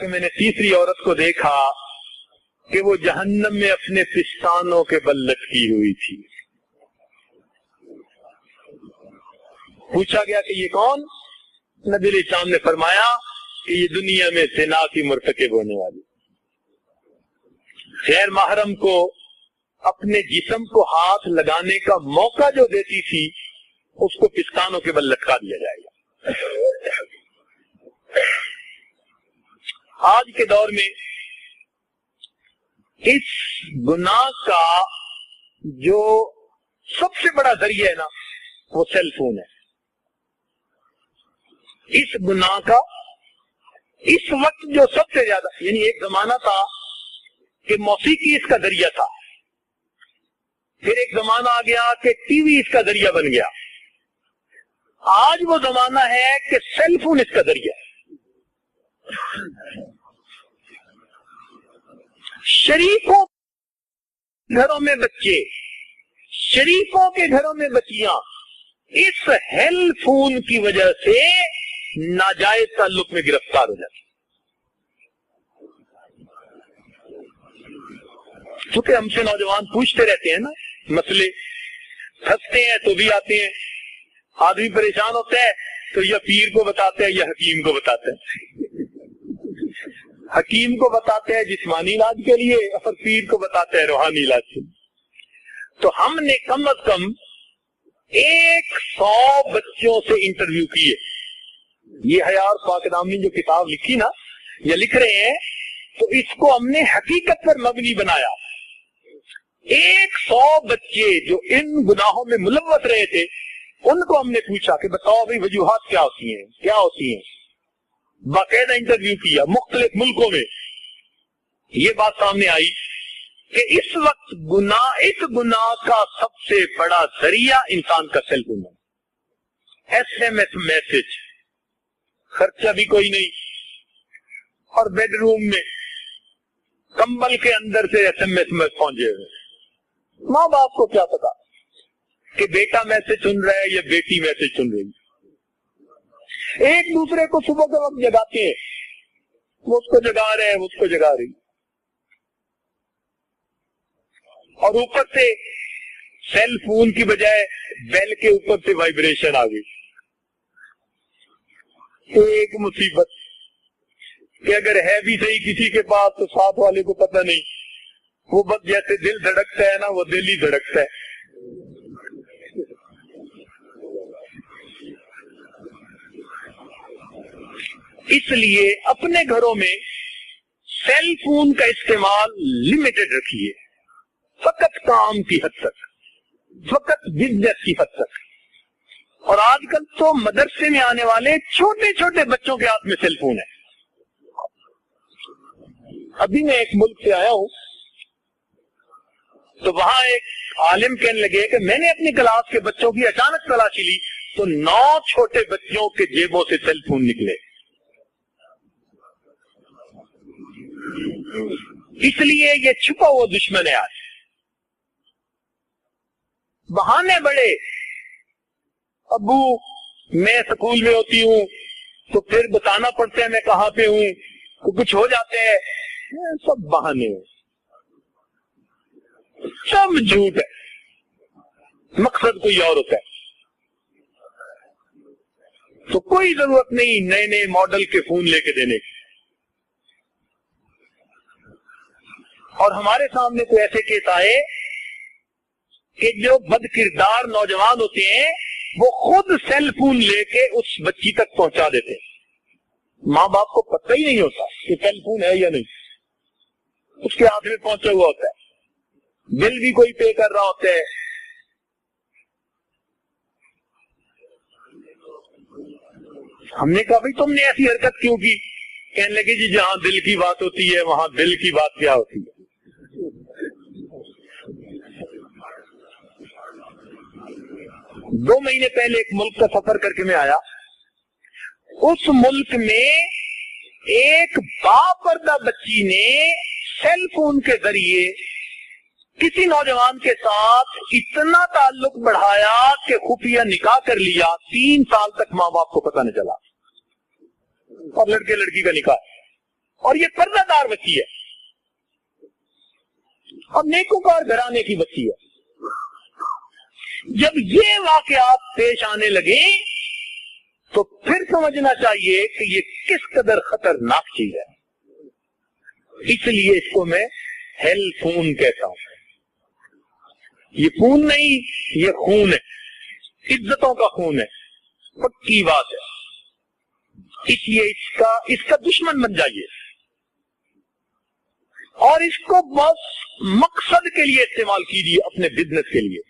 کہ میں نے تیسری عورت کو دیکھا کہ وہ جہنم میں اپنے پستانوں کے بل لٹکی ہوئی تھی. پوچھا گیا کہ یہ کون؟ نبی علیہ السلام نے فرمایا کہ یہ دنیا میں زنا کی مرتکب ہونے والی، غیر محرم کو اپنے جسم کو ہاتھ لگانے کا موقع جو دیتی تھی اس کو پستانوں کے بل لٹکا دیا جائے گا. آج کے دور میں اس گناہ کا جو سب سے بڑا ذریعہ ہے نا وہ سیل فون ہے. اس گناہ کا اس وقت جو سب سے زیادہ، یعنی ایک زمانہ تھا کہ موسیقی اس کا ذریعہ تھا، پھر ایک زمانہ آ گیا کہ ٹی وی اس کا ذریعہ بن گیا، آج وہ زمانہ ہے کہ سیل فون اس کا ذریعہ ہے. شریفوں گھروں میں بچے، شریفوں کے گھروں میں بچیاں اس ہیل فون کی وجہ سے ناجائز تعلق میں گرفتار ہو جاتی. چونکہ ہم سے نوجوان پوچھتے رہتے ہیں نا مسئلے، پھنستے ہیں تو بھی آتے ہیں، آدمی پریشان ہوتا ہے تو یا پیر کو بتاتے ہیں یا حکیم کو بتاتے ہیں. حکیم کو بتاتے ہیں جسمانی علاج کے لیے اور پیر کو بتاتے ہیں روحانی علاج کے لیے. تو ہم نے کم از کم 100 بچوں سے انٹرویو کیے. یہ حیار پاک نام نے جو کتاب لکھی نا یا لکھ رہے ہیں تو اس کو ہم نے حقیقت پر مبنی بنایا. 100 بچے جو ان گناہوں میں ملوث رہے تھے ان کو ہم نے پوچھا کہ بتاؤ بھائی وجوہات کیا ہوتی ہیں. باقاعدہ انٹرویو کیا مختلف ملکوں میں. یہ بات سامنے آئی کہ اس وقت اس گناہ کا سب سے بڑا ذریعہ انسان کا سیل فون ہے. SMS میسج، خرچہ بھی کوئی نہیں، اور بیڈ روم میں کمبل کے اندر سے SMS میں پہنچے ہوئے. ماں باپ کو کیا پتا کہ بیٹا میسج سن رہا ہے یا بیٹی میسج سن رہی ہے. ایک دوسرے کو صبح کے وقت جگاتے ہیں، وہ اس کو جگا رہے ہیں، وہ اس کو جگا رہی، اور اوپر سے سیل فون کی بجائے بیل کے اوپر سے وائبریشن آ گئی. ایک مصیبت کہ اگر ہے بھی صحیح کسی کے پاس تو ساتھ والے کو پتہ نہیں. وہ بس جیسے دل دھڑکتا ہے نا وہ دل ہی دھڑکتا ہے. اس لیے اپنے گھروں میں سیل فون کا استعمال لمیٹڈ رکھیے، فقط کام کی حد تک، فقط بزنس کی حد تک. اور آج کل تو مدرسے میں آنے والے چھوٹے چھوٹے بچوں کے ہاتھ میں سیل فون ہے. ابھی میں ایک ملک سے آیا ہوں تو وہاں ایک عالم کہنے لگے کہ میں نے اپنی کلاس کے بچوں کی اچانک تلاشی لی تو 9 چھوٹے بچوں کے جیبوں سے سیل فون نکلے. اس لیے یہ چھپا ہوا دشمن ہے. آج بہانے بڑے، ابو میں سکول میں ہوتی ہوں تو پھر بتانا پڑتا ہے میں کہاں پہ ہوں، تو کچھ ہو جاتے ہیں، سب بہانے ہیں، سب جھوٹ ہے، مقصد کوئی اور ہوتا ہے. تو کوئی ضرورت نہیں نئے نئے ماڈل کے فون لے کے دینے کی. اور ہمارے سامنے تو ایسے کیس آئے کہ جو بد کردار نوجوان ہوتے ہیں وہ خود سیل فون لے کے اس بچی تک پہنچا دیتے. ماں باپ کو پتہ ہی نہیں ہوتا کہ سیل فون ہے یا نہیں، اس کے ہاتھ میں پہنچا ہوا ہوتا ہے، بل بھی کوئی پے کر رہا ہوتا ہے. ہم نے کہا بھائی تم نے ایسی حرکت کیوں کی؟ کہنے لگے جی جہاں دل کی بات ہوتی ہے وہاں دل کی بات کیا ہوتی ہے. 2 مہینے پہلے ایک ملک کا سفر کر کے میں آیا. اس ملک میں ایک باپردہ بچی نے سیل فون کے ذریعے کسی نوجوان کے ساتھ اتنا تعلق بڑھایا کہ خفیہ نکاح کر لیا. 3 سال تک ماں باپ کو پتہ نہ چلا، اور لڑکے لڑکی کا نکاح. اور یہ پردہ دار بچی ہے اور نیکوکار گھرانے کی بچی ہے. جب یہ واقعات پیش آنے لگے تو پھر سمجھنا چاہیے کہ یہ کس قدر خطرناک چیز ہے. اس لیے اس کو میں ہیل فون کہتا ہوں. یہ خون نہیں، یہ خون ہے، عزتوں کا خون ہے، پکی بات ہے. اس لیے اس کا دشمن بن جائیے اور اس کو بس مقصد کے لیے استعمال کیجیے، اپنے بزنس کے لیے.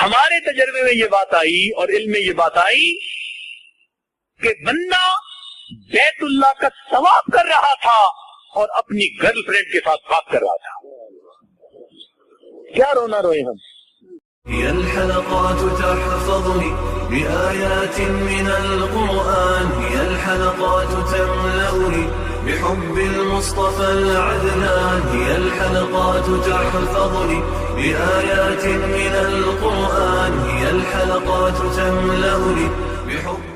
ہمارے تجربے میں یہ بات آئی اور علم میں یہ بات آئی کہ بندہ بیت اللہ کا طواف کر رہا تھا اور اپنی گرل فرینڈ کے ساتھ بات کر رہا تھا. کیا رونا روئے ہم. هي الحلقات تحفظني بآيات من القرآن، هي الحلقات تملأني بحب المصطفى العدنان، هي الحلقات تحفظني بآيات من القرآن، هي الحلقات تملأني بحب